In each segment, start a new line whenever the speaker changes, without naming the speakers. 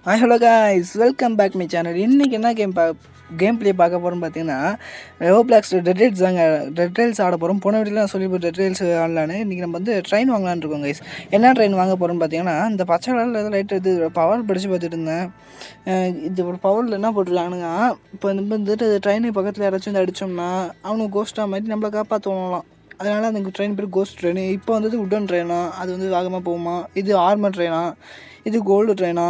Hi hello guys, welcome back my channel. இன்றைக்கி என்ன game play பார்க்க போகிறோம்னு பார்த்தீங்கன்னா, ரோப்ளாக்ஸ் டெட் ரைல்ஸ் தாங்க. டெட் ரைல்ஸ் ஆட போகிறோம். போன வீட்டில் நான் சொல்லி டெட் ரைல்ஸ் ஆடலான்னு. இன்றைக்கி நம்ம வந்து ட்ரெயின் வாங்கலான்னு இருக்கோம் கைஸ். என்ன ட்ரெயின் வாங்க போகிறோம்னு பார்த்தீங்கன்னா, இந்த பச்சை கலரில் ஏதோ லைட் எடுத்து பவர் படித்து பார்த்துட்டு இருந்தேன். இது ஒரு பவரில் என்ன போட்டிருக்கானுங்க, இப்போ வந்துட்டு ட்ரெயின் பக்கத்தில் யாராச்சும் வந்து அடித்தோம்னா அவனுக்கு கோஸ்ட்டாக மாதிரி நம்மளை காப்பாற்றுவாங்களாம். அதனால் அந்த ட்ரெயின் பேர் கோஸ்ட் ட்ரெயின். இப்போ வந்தது உட்டன் ட்ரெயினா, அது வந்து வேகமாக போகுமா. இது ஆர்மர் ட்ரெயினா, இது கோல்டு ட்ரெயினா.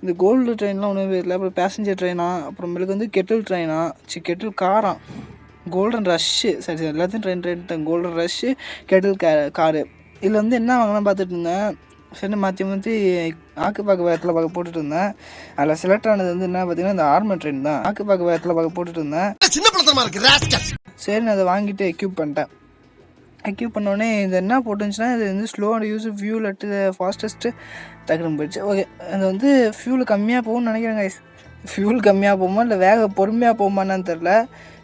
இந்த கோல்டு ட்ரெயின்லாம் ஒன்றும் இல்லை. அப்புறம் பேசஞ்சர் ட்ரெயினா, அப்புறமேலுக்கு வந்து கெட்டில் ட்ரெயினா, கெட்டில் காரா, கோல்டன் ரஷ்ஷு, சரி எல்லாத்தையும் train golden rush, Kettle car. இதில் வந்து என்ன வாங்கலாம் பார்த்துட்டு இருந்தேன். சரி மாற்றி ஆக்குப்பாக்கு வேகத்தில் பார்க்க போட்டுட்டு இருந்தேன். அதில் செலக்ட் ஆனது வந்து என்ன பார்த்தீங்கன்னா இந்த ஆர்மர் ட்ரெயின் தான். ஆக்குப்பாக்கு வேகத்தில் பார்க்க போட்டுட்டு இருந்தேன். சரி நான் அதை வாங்கிட்டு எக்யூப் பண்ணிட்டேன். எக்யூப் பண்ணோடனே இது என்ன போட்டுருந்துச்சுன்னா, இது வந்து slow and use fuel at fastest டக்குன்னு போயிடுச்சு. ஓகே, அது வந்து ஃபியூல் கம்மியாக போகும்னு நினைக்கிறேன் கைஸ். ஃபியூல் கம்மியாக போகுமா இல்லை பொறுமையாக போகுமான்னு தெரில.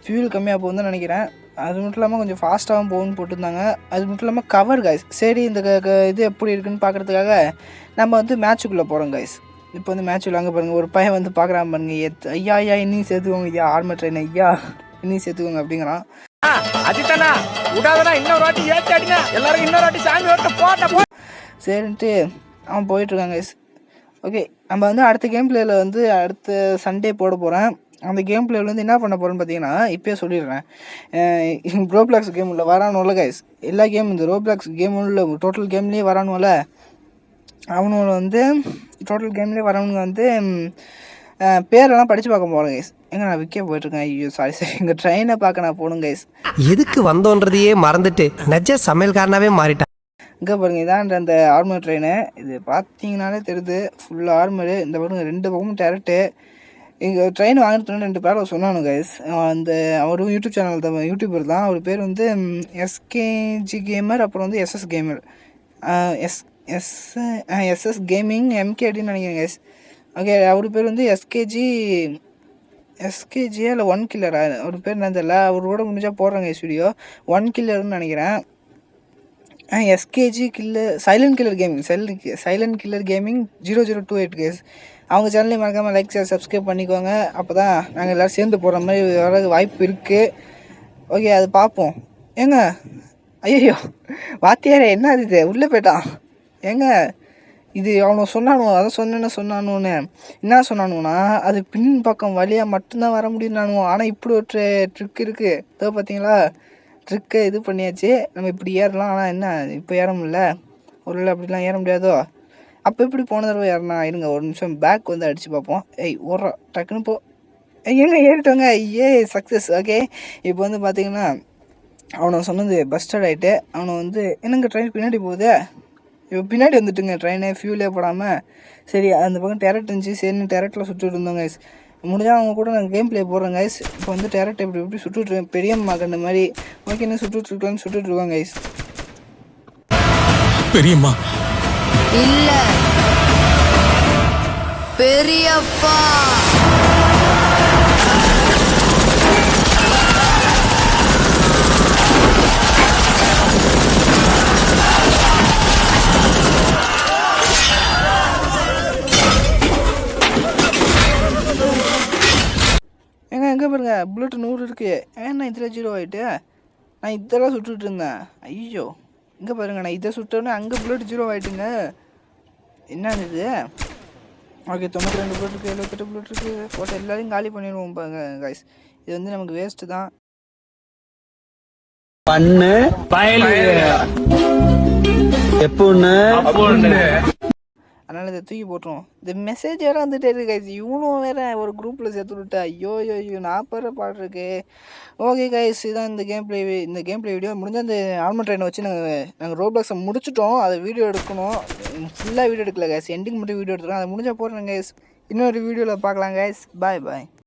ஃபியூல் கம்மியாக போகும் தான் நினைக்கிறேன். அது மட்டும் இல்லாமல் கொஞ்சம் ஃபாஸ்ட்டாகவும் போகும்னு போட்டிருந்தாங்க. அது மட்டும் இல்லாமல் கவர் கைஸ். சரி இந்த இது எப்படி இருக்குன்னு பார்க்குறதுக்காக நம்ம வந்து மேட்சுக்குள்ளே போகிறோம் கைஸ். இப்போ வந்து மேட்சுக்குள்ள அங்கே பாருங்கள், ஒரு பையன் வந்து பார்க்குறான் பாருங்க. ஐயா இன்னும் சேர்த்துக்கோங்க ஐயா, ஆர்மர் ட்ரெயின் ஐயா இன்னும் சேர்த்துக்கோங்க அப்படிங்கிறான்.
அஜித்தனா விடாதடா, இன்னொரு வாட்டி ஏற்றி அடிங்க, எல்லாரும் இன்னொரு வாட்டி சாமி வரட்டு போட்ட
சரின்ட்டு அவன் போயிட்டுருக்காங்க கைஸ். ஓகே, நம்ம வந்து அடுத்த கேம் பிளேயில் வந்து அடுத்த சண்டே போட போகிறேன். அந்த கேம் பிளேயில் வந்து என்ன பண்ண போகிறேன்னு பார்த்தீங்கன்னா, இப்போயே சொல்லிடுறேன். ரோப்ளாக்ஸ் கேம் உள்ள வரானுல கைஸ், எல்லா கேம் இந்த ரோப்ளாக்ஸ் கேம் உள்ள டோட்டல் கேம்லேயே வரானுல, அவனுங்களை வந்து டோட்டல் கேம்லேயே வரவனுங்க வந்து பேரெல்லாம் படித்து பார்க்க போகிறேன் கைஸ். எங்கே நான் விற்க போயிட்டுருக்கேன். ஐயோ சாரி எங்கள் ட்ரெயினை பார்க்க நான் போகணும் கைஸ்.
எதுக்கு வந்தோன்றதையே மறந்துட்டு நெஜ சமையல்காரனாவே மாறிட்டேன்.
இங்கே பாருங்கள், இதான் அந்த ஆர்மர் ட்ரெயின். இது பார்த்தீங்கனாலே தெரியுது ஃபுல் ஆர்மரு. இந்த பாருங்க 2 பக்கமும் டேரக்ட்டு. இங்கே ட்ரெயின் வாங்கிட்டு 2 பேரை சொன்னானு கைஸ். அந்த அவரும் யூடியூப் சேனல் தான், யூடியூபர் தான். அவர் பேர் வந்து எஸ்கேஜி கேமர், அப்புறம் வந்து எஸ்எஸ் கேமர், எஸ்எஸ் கேமிங் எம்கேடின்னு நினைக்கிறேன் கைஸ். ஓகே, அவர் பேர் வந்து எஸ்கேஜியா இல்லை 1 கில்லரா, அவர் பேர் என்ன தெரியல. அவரோட முடிஞ்சால் போடுறாங்க கைஸ் வீடியோ. 1 கில்லர்னு நினைக்கிறேன். SKG silent killer gaming 0028 guys. அவங்க சேனலையும் மறக்காமல் லைக் ஷேர் சப்ஸ்கிரைப் பண்ணிக்கோங்க. அப்போ தான் நாங்கள் எல்லோரும் சேர்ந்து போகிற மாதிரி வர வாய்ப்பு இருக்குது. ஓகே, அது பார்ப்போம். ஏங்க ஐயோ வாத்தியாரே என்ன இது உள்ளே போயிட்டான். ஏங்க இது அவனை சொன்னானுவோ, அதை சொன்னானுன்னு என்ன சொன்னானுன்னா, அது பின் பக்கம் வழியாக மட்டும்தான் வர முடியும்னானுவோம். ஆனால் இப்படி ஒரு ட்ரிக் இருக்குது. இதோ பார்த்தீங்களா, ட்ரிக்கை இது பண்ணியாச்சு. நம்ம இப்படி ஏறலாம். ஆனால் என்ன இப்போ ஏற முடியல. ஒரு அப்படிலாம் ஏற முடியாதோ. அப்போ எப்படி போன தடவை ஏறனா, இருங்க ஒரு நிமிஷம் பேக் வந்து அடித்து பார்ப்போம். ஓடுறா டக்குன்னு போ. எங்கே ஏறிட்டோங்க. சக்ஸஸ். ஓகே, இப்போ வந்து பார்த்தீங்கன்னா அவனை சொன்னது பஸ்டட் ஆகிட்டு. அவனை வந்து என்னங்க ட்ரெயின் பின்னாடி போகுது. இப்போ பின்னாடி வந்துட்டுங்க ட்ரெயினே ஃபியூலே போடாமல். சரி அந்த பக்கம் டேரக்ட் இருந்துச்சு. சரின்னு டேரக்டில் சுட்டுட்டு இருந்தோம் கைஸ். முடிஞ்சால் அவங்க கூட நாங்கள் கேம் ப்ளே போடுறோம் கைஸ். இப்போ வந்து டேரக்ட் எப்படி சுட்டுட்ருக்கேன் பெரியம்மா கண்ட மாதிரி. ஓகே, என்ன சுட்டுட்ருக்கலான்னு சுட்டுட்ருக்கோம் கைஸ்.
பெரியம்மா
இல்ல பெரியப்பா.
எங்கே பாருங்க, புல்லட் 100 இருக்குது. ஏன்னா இதில் 0 ஆகிட்டு. நான் இதெல்லாம் சுட்டுட்டு இருந்தேன். ஐயோ இங்கே பாருங்க, நான் இதை சுட்டோன்னே அங்கே புல்லட் 0 ஆகிட்டுங்க. என்ன இது. ஓகே, 92 புல்லட் இருக்குது, 78 புல்லட் இருக்குது. போட்டு எல்லாரையும் காலி பண்ணிடுவோம் பாருங்க கைஸ். இது வந்து நமக்கு வேஸ்ட்டு தான்.
பண்ணு எப்பொண்ணு
அதனால் இதை தூக்கி போட்டுருவோம். இந்த மெசேஜ் வேறு வந்துட்டே இருக்கு கைஸ். இவனும் வேறு ஒரு குரூப்பில் சேர்த்து விட்டா. ஐயோ நான் பாடுறக்கு. ஓகே கைஸ், இதுதான் இந்த கேம் ப்ளே வீடியோ. முடிஞ்ச அந்த ஆர்மர் ட்ரெயினை வச்சு நாங்கள் ரோப்ளாக்ஸை முடிச்சிட்டோம். அதை வீடியோ எடுக்கணும். ஃபுல்லாக வீடியோ எடுக்கல கைஸ், எண்டிங் மட்டும் வீடியோ எடுத்துருக்கோம். அதை முடிஞ்சால் போடுறேன் கைஸ். இன்னொரு வீடியோவில் பார்க்கலாம் கைஸ். பாய்.